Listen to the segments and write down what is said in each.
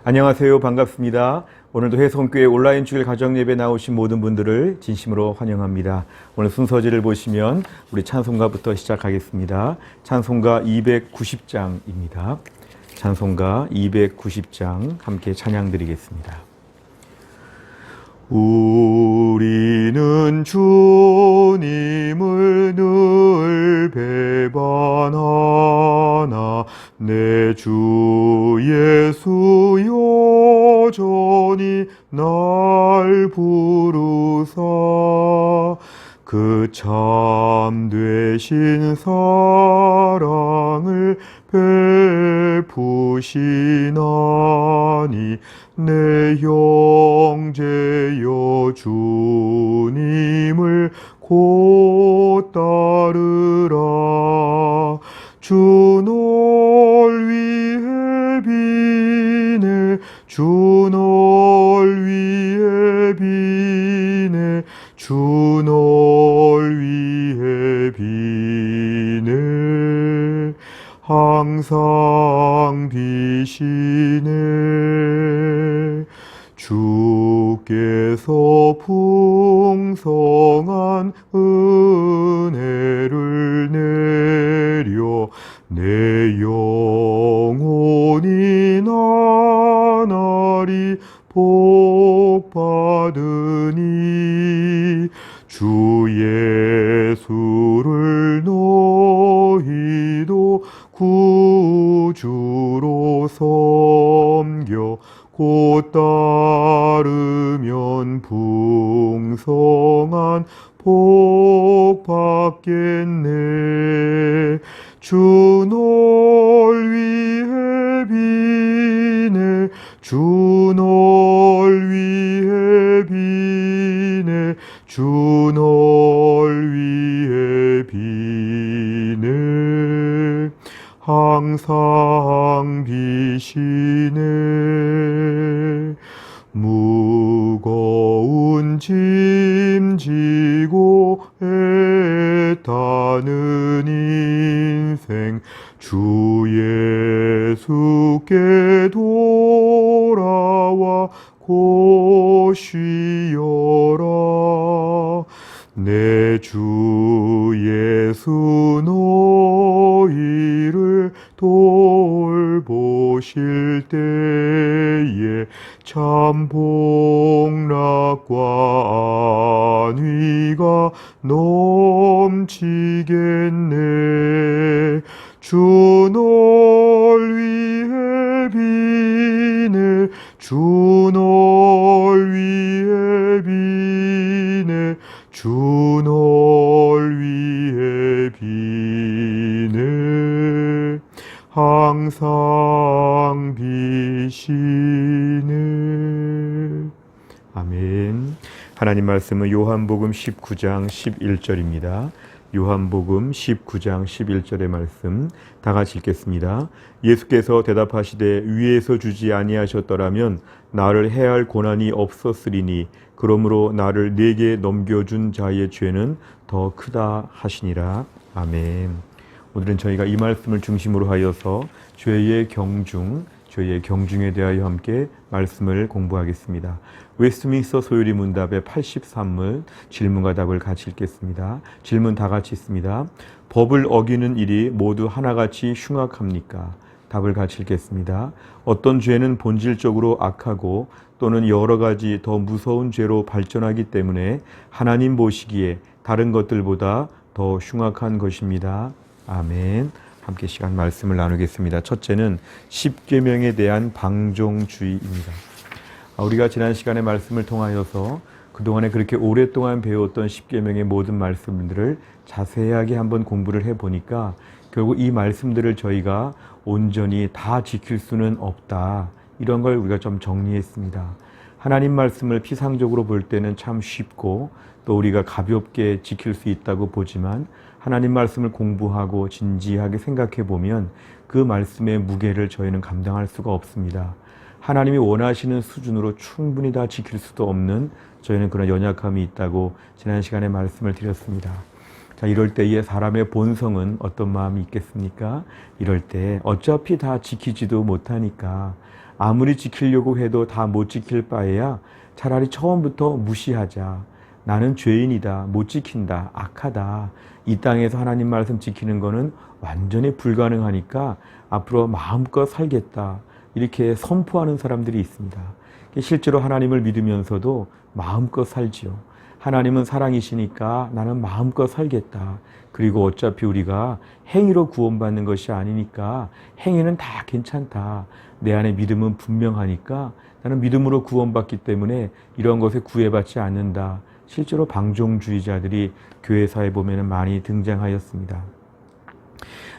안녕하세요. 반갑습니다. 오늘도 해성교회 온라인 주일 가정예배 나오신 모든 분들을 진심으로 환영합니다. 오늘 순서지를 보시면 우리 찬송가부터 시작하겠습니다. 찬송가 290장입니다. 찬송가 290장 함께 찬양 드리겠습니다. 우리는 주님을 늘 배반하나 내 주 예수 여전히 날 부르사 그 참되신 사랑을 베푸시나니 내 형제여 주님을 곧 따르라. 주 널 위해 비네 주 널 위해 비네 주 널 위해 비네 항상 비시네. 주께서 풍성한 은혜를 내려 내 영혼이 나날이 복 받으니 주 예수를 너희도 구주로 섬겨 곧 따르면 풍성한 복 받겠네. 주 널 위해 비네 주 널 위해 비네 주 널 위해 비네 항상 비시네. 무거운 짐 지고 애타는 인생 주 예수께 돌아와 곧 쉬어라. 내 주 예수 너희를 돌보실 때에 참 복락과 안위가 넘치겠네. 주 널 위해 비네 주 널 위해 비네 주 널 위해 비네 항상 비시네. 아멘. 하나님 말씀은 요한복음 19장 11절입니다. 요한복음 19장 11절의 말씀 다 같이 읽겠습니다. 예수께서 대답하시되 위에서 주지 아니하셨더라면 나를 해할 고난이 없었으리니 그러므로 나를 네게 넘겨준 자의 죄는 더 크다 하시니라. 아멘. 오늘은 저희가 이 말씀을 중심으로 하여서 죄의 경중에 대하여 함께 말씀을 공부하겠습니다. 웨스트민스터 소요리 문답의 83문 질문과 답을 같이 읽겠습니다. 질문 다 같이 있습니다. 법을 어기는 일이 모두 하나같이 흉악합니까? 답을 같이 읽겠습니다. 어떤 죄는 본질적으로 악하고 또는 여러 가지 더 무서운 죄로 발전하기 때문에 하나님 보시기에 다른 것들보다 더 흉악한 것입니다. 아멘. 함께 시간 말씀을 나누겠습니다. 첫째는 십계명에 대한 방종주의입니다. 우리가 지난 시간에 말씀을 통하여서 그동안에 그렇게 오랫동안 배웠던 십계명의 모든 말씀들을 자세하게 한번 공부를 해보니까 결국 이 말씀들을 저희가 온전히 다 지킬 수는 없다. 이런 걸 우리가 좀 정리했습니다. 하나님 말씀을 피상적으로 볼 때는 참 쉽고 또 우리가 가볍게 지킬 수 있다고 보지만 하나님 말씀을 공부하고 진지하게 생각해 보면 그 말씀의 무게를 저희는 감당할 수가 없습니다. 하나님이 원하시는 수준으로 충분히 다 지킬 수도 없는 저희는 그런 연약함이 있다고 지난 시간에 말씀을 드렸습니다. 자, 이럴 때에 사람의 본성은 어떤 마음이 있겠습니까? 이럴 때 어차피 다 지키지도 못하니까 아무리 지키려고 해도 다 못 지킬 바에야 차라리 처음부터 무시하자. 나는 죄인이다. 못 지킨다. 악하다. 이 땅에서 하나님 말씀 지키는 거는 완전히 불가능하니까 앞으로 마음껏 살겠다. 이렇게 선포하는 사람들이 있습니다. 실제로 하나님을 믿으면서도 마음껏 살지요. 하나님은 사랑이시니까 나는 마음껏 살겠다. 그리고 어차피 우리가 행위로 구원받는 것이 아니니까 행위는 다 괜찮다. 내 안에 믿음은 분명하니까 나는 믿음으로 구원받기 때문에 이런 것에 구애받지 않는다. 실제로 방종주의자들이 교회사에 보면 많이 등장하였습니다.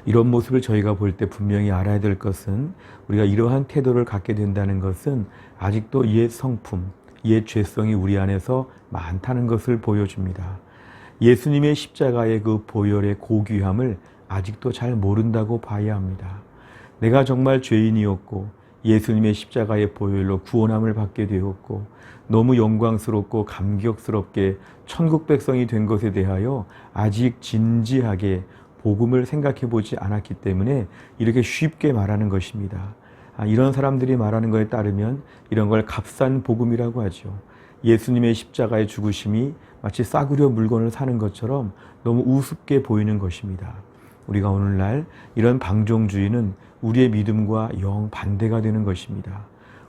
이런 모습을 저희가 볼 때 분명히 알아야 될 것은 우리가 이러한 태도를 갖게 된다는 것은 아직도 옛 성품, 옛 죄성이 우리 안에서 많다는 것을 보여줍니다. 예수님의 십자가의 그 보혈의 고귀함을 아직도 잘 모른다고 봐야 합니다. 내가 정말 죄인이었고 예수님의 십자가의 보혈로 구원함을 받게 되었고 너무 영광스럽고 감격스럽게 천국 백성이 된 것에 대하여 아직 진지하게 복음을 생각해 보지 않았기 때문에 이렇게 쉽게 말하는 것입니다. 이런 사람들이 말하는 것에 따르면 이런 걸 값싼 복음이라고 하죠. 예수님의 십자가의 죽으심이 마치 싸구려 물건을 사는 것처럼 너무 우습게 보이는 것입니다. 우리가 오늘날 이런 방종주의는 우리의 믿음과 영 반대가 되는 것입니다.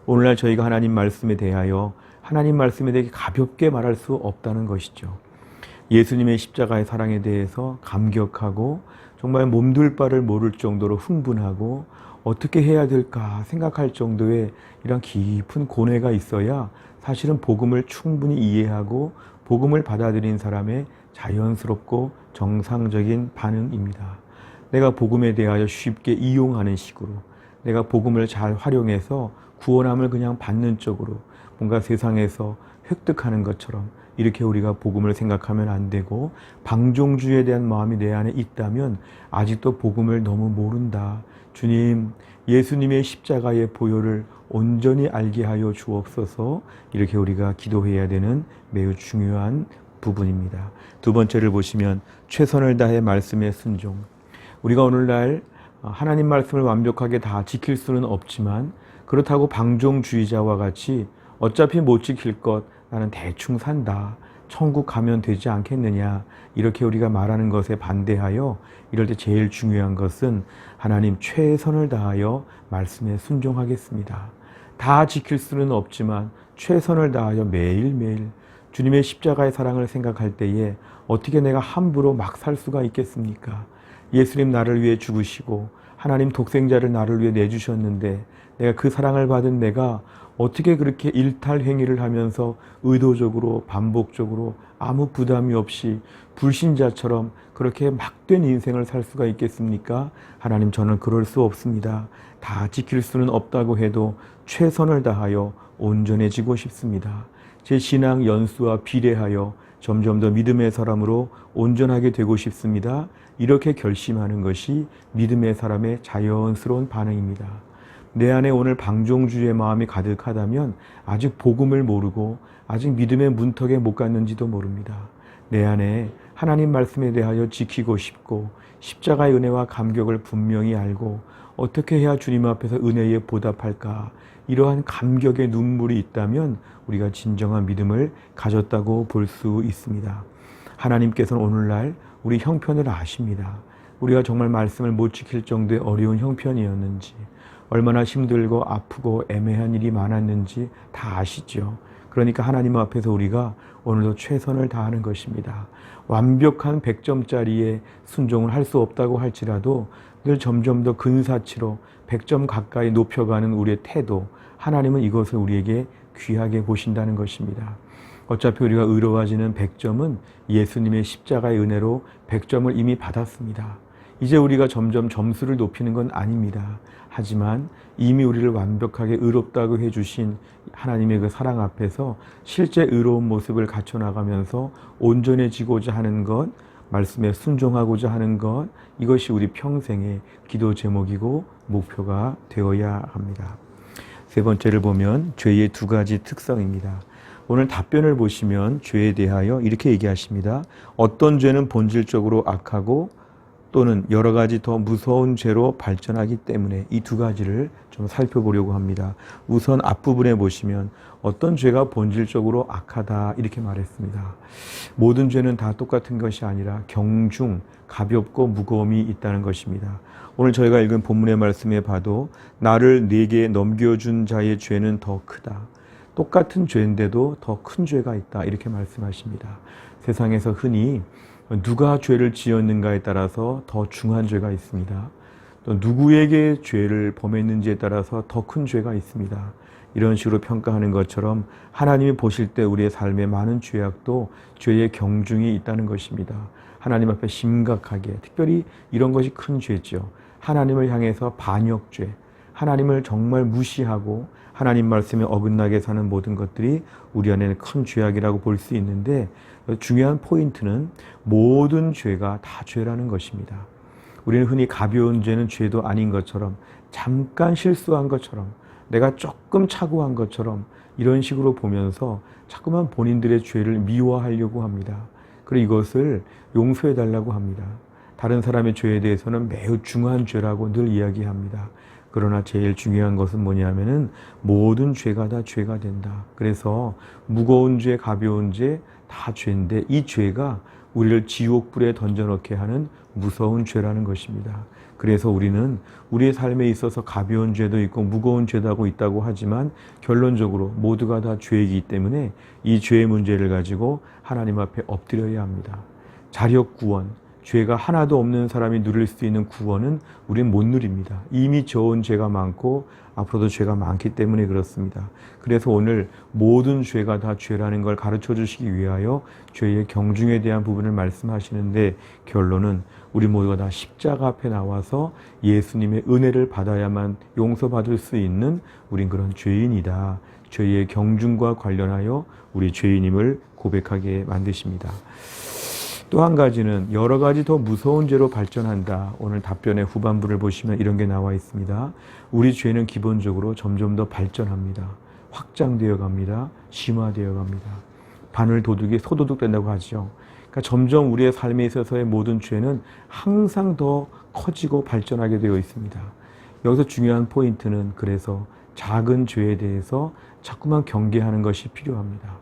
오늘날 저희가 하나님 말씀에 대하여 하나님 말씀에 대해 가볍게 말할 수 없다는 것이죠. 예수님의 십자가의 사랑에 대해서 감격하고 정말 몸둘 바를 모를 정도로 흥분하고 어떻게 해야 될까 생각할 정도의 이런 깊은 고뇌가 있어야 사실은 복음을 충분히 이해하고 복음을 받아들인 사람의 자연스럽고 정상적인 반응입니다. 내가 복음에 대하여 쉽게 이용하는 식으로 내가 복음을 잘 활용해서 구원함을 그냥 받는 쪽으로 뭔가 세상에서 획득하는 것처럼 이렇게 우리가 복음을 생각하면 안 되고 방종주의에 대한 마음이 내 안에 있다면 아직도 복음을 너무 모른다. 주님, 예수님의 십자가의 보혈을 온전히 알게 하여 주옵소서. 이렇게 우리가 기도해야 되는 매우 중요한 부분입니다. 두 번째를 보시면 최선을 다해 말씀에 순종. 우리가 오늘날 하나님 말씀을 완벽하게 다 지킬 수는 없지만 그렇다고 방종주의자와 같이 어차피 못 지킬 것 나는 대충 산다. 천국 가면 되지 않겠느냐. 이렇게 우리가 말하는 것에 반대하여 이럴 때 제일 중요한 것은 하나님 최선을 다하여 말씀에 순종하겠습니다. 다 지킬 수는 없지만 최선을 다하여 매일매일 주님의 십자가의 사랑을 생각할 때에 어떻게 내가 함부로 막 살 수가 있겠습니까? 예수님 나를 위해 죽으시고 하나님 독생자를 나를 위해 내주셨는데 내가 그 사랑을 받은 내가 어떻게 그렇게 일탈행위를 하면서 의도적으로 반복적으로 아무 부담이 없이 불신자처럼 그렇게 막된 인생을 살 수가 있겠습니까? 하나님, 저는 그럴 수 없습니다. 다 지킬 수는 없다고 해도 최선을 다하여 온전해지고 싶습니다. 제 신앙 연수와 비례하여 점점 더 믿음의 사람으로 온전하게 되고 싶습니다. 이렇게 결심하는 것이 믿음의 사람의 자연스러운 반응입니다. 내 안에 오늘 방종주의의 마음이 가득하다면 아직 복음을 모르고 아직 믿음의 문턱에 못 갔는지도 모릅니다. 내 안에 하나님 말씀에 대하여 지키고 싶고 십자가의 은혜와 감격을 분명히 알고 어떻게 해야 주님 앞에서 은혜에 보답할까, 이러한 감격의 눈물이 있다면 우리가 진정한 믿음을 가졌다고 볼 수 있습니다. 하나님께서는 오늘날 우리 형편을 아십니다. 우리가 정말 말씀을 못 지킬 정도의 어려운 형편이었는지, 얼마나 힘들고 아프고 애매한 일이 많았는지 다 아시죠. 그러니까 하나님 앞에서 우리가 오늘도 최선을 다하는 것입니다. 완벽한 100점짜리의 순종을 할 수 없다고 할지라도 늘 점점 더 근사치로 100점 가까이 높여가는 우리의 태도, 하나님은 이것을 우리에게 귀하게 보신다는 것입니다. 어차피 우리가 의로워지는 100점은 예수님의 십자가의 은혜로 100점을 이미 받았습니다. 이제 우리가 점점 점수를 높이는 건 아닙니다. 하지만 이미 우리를 완벽하게 의롭다고 해주신 하나님의 그 사랑 앞에서 실제 의로운 모습을 갖춰나가면서 온전해지고자 하는 것, 말씀에 순종하고자 하는 것, 이것이 우리 평생의 기도 제목이고 목표가 되어야 합니다. 세 번째를 보면 죄의 두 가지 특성입니다. 오늘 답변을 보시면 죄에 대하여 이렇게 얘기하십니다. 어떤 죄는 본질적으로 악하고 또는 여러 가지 더 무서운 죄로 발전하기 때문에 이 두 가지를 좀 살펴보려고 합니다. 우선 앞부분에 보시면 어떤 죄가 본질적으로 악하다 이렇게 말했습니다. 모든 죄는 다 똑같은 것이 아니라 경중, 가볍고 무거움이 있다는 것입니다. 오늘 저희가 읽은 본문의 말씀에 봐도 나를 네게 넘겨준 자의 죄는 더 크다. 똑같은 죄인데도 더 큰 죄가 있다 이렇게 말씀하십니다. 세상에서 흔히 누가 죄를 지었는가에 따라서 더 중한 죄가 있습니다. 또 누구에게 죄를 범했는지에 따라서 더 큰 죄가 있습니다. 이런 식으로 평가하는 것처럼 하나님이 보실 때 우리의 삶에 많은 죄악도 죄의 경중이 있다는 것입니다. 하나님 앞에 심각하게, 특별히 이런 것이 큰 죄죠. 하나님을 향해서 반역죄, 하나님을 정말 무시하고 하나님 말씀에 어긋나게 사는 모든 것들이 우리 안에는 큰 죄악이라고 볼 수 있는데, 중요한 포인트는 모든 죄가 다 죄라는 것입니다. 우리는 흔히 가벼운 죄는 죄도 아닌 것처럼, 잠깐 실수한 것처럼, 내가 조금 착오한 것처럼 이런 식으로 보면서 자꾸만 본인들의 죄를 미워하려고 합니다. 그리고 이것을 용서해 달라고 합니다. 다른 사람의 죄에 대해서는 매우 중한 죄라고 늘 이야기합니다. 그러나 제일 중요한 것은 뭐냐면은 모든 죄가 다 죄가 된다. 그래서 무거운 죄, 가벼운 죄 다 죄인데 이 죄가 우리를 지옥불에 던져넣게 하는 무서운 죄라는 것입니다. 그래서 우리는 우리의 삶에 있어서 가벼운 죄도 있고 무거운 죄도 있다고 하지만 결론적으로 모두가 다 죄이기 때문에 이 죄의 문제를 가지고 하나님 앞에 엎드려야 합니다. 자력 구원, 죄가 하나도 없는 사람이 누릴 수 있는 구원은 우리는 못 누립니다. 이미 저온 죄가 많고 앞으로도 죄가 많기 때문에 그렇습니다. 그래서 오늘 모든 죄가 다 죄라는 걸 가르쳐 주시기 위하여 죄의 경중에 대한 부분을 말씀하시는데, 결론은 우리 모두가 다 십자가 앞에 나와서 예수님의 은혜를 받아야만 용서받을 수 있는 우린 그런 죄인이다. 죄의 경중과 관련하여 우리 죄인임을 고백하게 만드십니다. 또 한 가지는 여러 가지 더 무서운 죄로 발전한다. 오늘 답변의 후반부를 보시면 이런 게 나와 있습니다. 우리 죄는 기본적으로 점점 더 발전합니다. 확장되어 갑니다. 심화되어 갑니다. 바늘 도둑이 소도둑 된다고 하죠. 그러니까 점점 우리의 삶에 있어서의 모든 죄는 항상 더 커지고 발전하게 되어 있습니다. 여기서 중요한 포인트는 그래서 작은 죄에 대해서 자꾸만 경계하는 것이 필요합니다.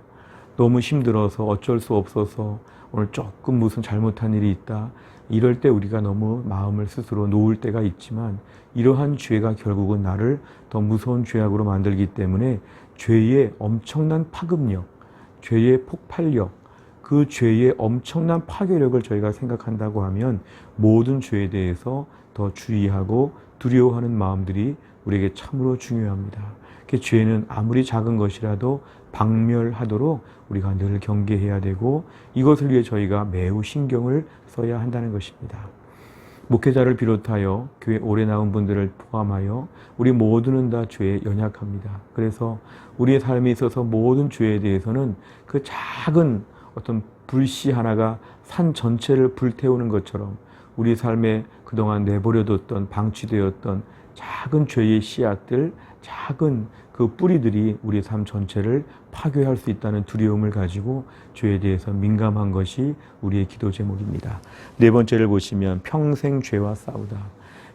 너무 힘들어서 어쩔 수 없어서 오늘 조금 무슨 잘못한 일이 있다. 이럴 때 우리가 너무 마음을 스스로 놓을 때가 있지만 이러한 죄가 결국은 나를 더 무서운 죄악으로 만들기 때문에 죄의 엄청난 파급력, 죄의 폭발력, 그 죄의 엄청난 파괴력을 저희가 생각한다고 하면 모든 죄에 대해서 더 주의하고 두려워하는 마음들이 우리에게 참으로 중요합니다. 죄는 아무리 작은 것이라도 박멸하도록 우리가 늘 경계해야 되고 이것을 위해 저희가 매우 신경을 써야 한다는 것입니다. 목회자를 비롯하여 교회 오래 나온 분들을 포함하여 우리 모두는 다 죄에 연약합니다. 그래서 우리의 삶에 있어서 모든 죄에 대해서는 그 작은 어떤 불씨 하나가 산 전체를 불태우는 것처럼 우리 삶에 그동안 내버려뒀던 방치되었던 작은 죄의 씨앗들, 작은 그 뿌리들이 우리 삶 전체를 파괴할 수 있다는 두려움을 가지고 죄에 대해서 민감한 것이 우리의 기도 제목입니다. 네 번째를 보시면 평생 죄와 싸우다.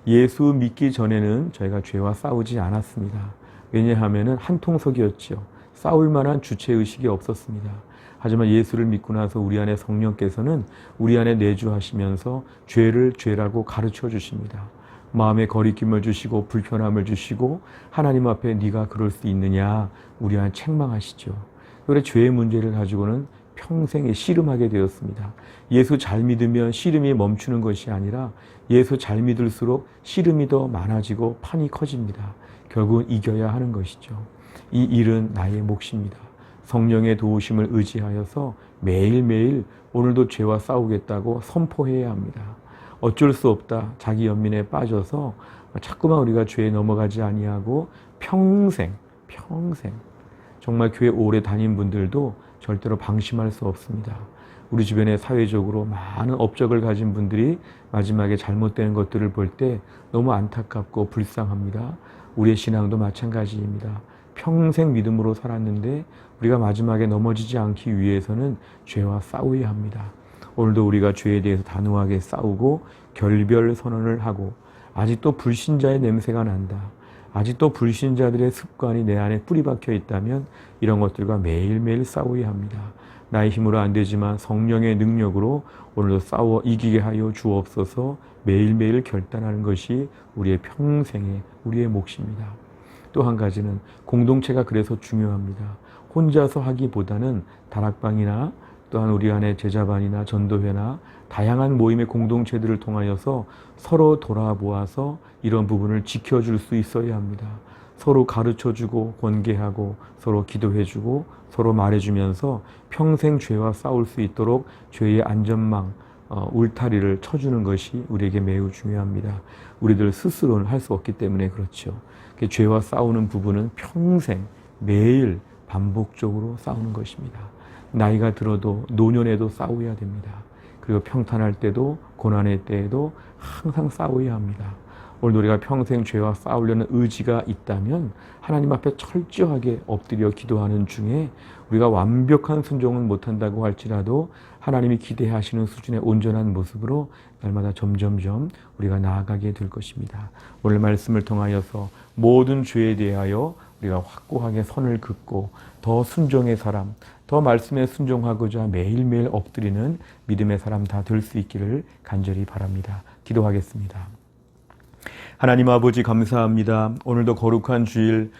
예수 믿기 전에는 저희가 죄와 싸우지 않았습니다. 왜냐하면 한통속이었죠. 싸울 만한 주체의식이 없었습니다. 하지만 예수를 믿고 나서 우리 안에 성령께서는 우리 안에 내주하시면서 죄를 죄라고 가르쳐 주십니다. 마음에 거리낌을 주시고 불편함을 주시고 하나님 앞에 네가 그럴 수 있느냐 우리 안에 책망하시죠. 그래 죄의 문제를 가지고는 평생에 씨름하게 되었습니다. 예수 잘 믿으면 씨름이 멈추는 것이 아니라 예수 잘 믿을수록 씨름이 더 많아지고 판이 커집니다. 결국은 이겨야 하는 것이죠. 이 일은 나의 몫입니다. 성령의 도우심을 의지하여서 매일매일 오늘도 죄와 싸우겠다고 선포해야 합니다. 어쩔 수 없다. 자기 연민에 빠져서 자꾸만 우리가 죄에 넘어가지 아니하고 평생 정말 교회 오래 다닌 분들도 절대로 방심할 수 없습니다. 우리 주변에 사회적으로 많은 업적을 가진 분들이 마지막에 잘못되는 것들을 볼 때 너무 안타깝고 불쌍합니다. 우리의 신앙도 마찬가지입니다. 평생 믿음으로 살았는데 우리가 마지막에 넘어지지 않기 위해서는 죄와 싸워야 합니다. 오늘도 우리가 죄에 대해서 단호하게 싸우고 결별 선언을 하고 아직도 불신자의 냄새가 난다. 아직도 불신자들의 습관이 내 안에 뿌리 박혀 있다면 이런 것들과 매일매일 싸워야 합니다. 나의 힘으로 안 되지만 성령의 능력으로 오늘도 싸워 이기게 하여 주옵소서. 매일매일 결단하는 것이 우리의 평생의 우리의 몫입니다. 또 한 가지는 공동체가 그래서 중요합니다. 혼자서 하기보다는 다락방이나 또한 우리 안에 제자반이나 전도회나 다양한 모임의 공동체들을 통하여서 서로 돌아보아서 이런 부분을 지켜줄 수 있어야 합니다. 서로 가르쳐주고 권계하고 서로 기도해주고 서로 말해주면서 평생 죄와 싸울 수 있도록 죄의 안전망, 울타리를 쳐주는 것이 우리에게 매우 중요합니다. 우리들 스스로는 할 수 없기 때문에 그렇죠. 죄와 싸우는 부분은 평생 매일 반복적으로 싸우는 것입니다. 나이가 들어도 노년에도 싸워야 됩니다. 그리고 평탄할 때도 고난의 때에도 항상 싸워야 합니다. 오늘 우리가 평생 죄와 싸우려는 의지가 있다면 하나님 앞에 철저하게 엎드려 기도하는 중에 우리가 완벽한 순종은 못한다고 할지라도 하나님이 기대하시는 수준의 온전한 모습으로 날마다 점점점 우리가 나아가게 될 것입니다. 오늘 말씀을 통하여서 모든 죄에 대하여 우리가 확고하게 선을 긋고 더 순종의 사람, 더 말씀에 순종하고자 매일매일 엎드리는 믿음의 사람 다 될 수 있기를 간절히 바랍니다. 기도하겠습니다. 하나님 아버지 감사합니다. 오늘도 거룩한 주일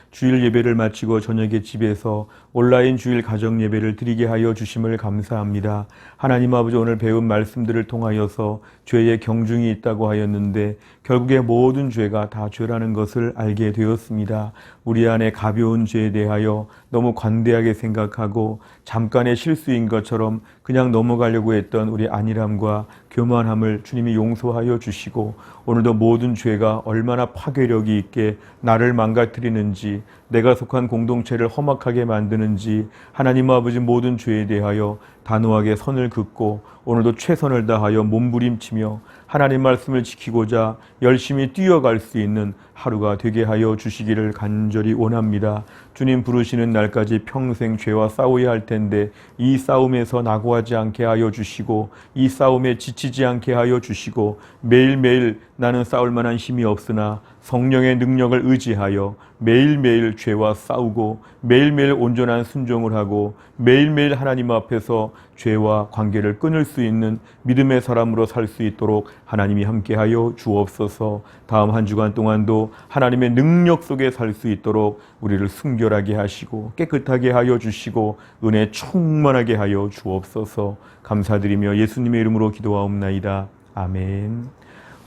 예배를 마치고 저녁에 집에서 온라인 주일 가정 예배를 드리게 하여 주심을 감사합니다. 하나님 아버지 오늘 배운 말씀들을 통하여서 죄의 경중이 있다고 하였는데 결국에 모든 죄가 다 죄라는 것을 알게 되었습니다. 우리 안에 가벼운 죄에 대하여 너무 관대하게 생각하고 잠깐의 실수인 것처럼 그냥 넘어가려고 했던 우리 안일함과 교만함을 주님이 용서하여 주시고 오늘도 모든 죄가 얼마나 파괴력이 있게 나를 망가뜨리는지 내가 속한 공동체를 험악하게 만드는지 하나님 아버지 모든 죄에 대하여 단호하게 선을 긋고 오늘도 최선을 다하여 몸부림치며 하나님 말씀을 지키고자 열심히 뛰어갈 수 있는 하루가 되게 하여 주시기를 간절히 원합니다. 주님 부르시는 날까지 평생 죄와 싸워야 할 텐데 이 싸움에서 낙오하지 않게 하여 주시고 이 싸움에 지치지 않게 하여 주시고 매일매일 나는 싸울 만한 힘이 없으나 성령의 능력을 의지하여 매일매일 죄와 싸우고 매일매일 온전한 순종을 하고 매일매일 하나님 앞에서 죄와 관계를 끊을 수 있는 믿음의 사람으로 살 수 있도록 하나님이 함께하여 주옵소서. 다음 한 주간 동안도 하나님의 능력 속에 살 수 있도록 우리를 순결하게 하시고 깨끗하게 하여 주시고 은혜 충만하게 하여 주옵소서. 감사드리며 예수님의 이름으로 기도하옵나이다. 아멘.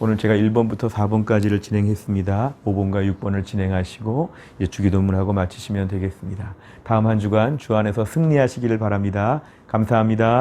오늘 제가 1번부터 4번까지를 진행했습니다. 5번과 6번을 진행하시고 주기도문하고 마치시면 되겠습니다. 다음 한 주간 주 안에서 승리하시기를 바랍니다. 감사합니다.